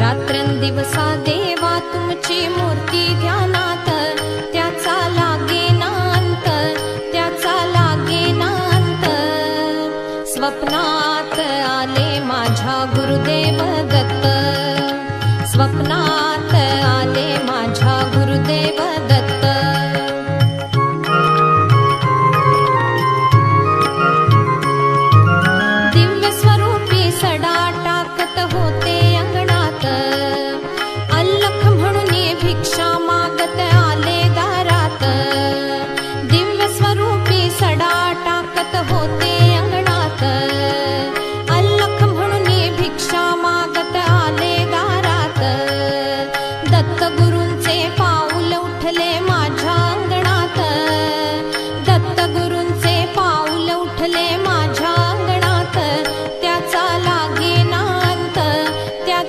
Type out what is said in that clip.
रात्रंदिवसा देवा तुमची मूर्ती ध्यानात, त्याचा लागेना अंत, त्याचा लागेना अंत. स्वप्नात आले माझ्या गुरुदेव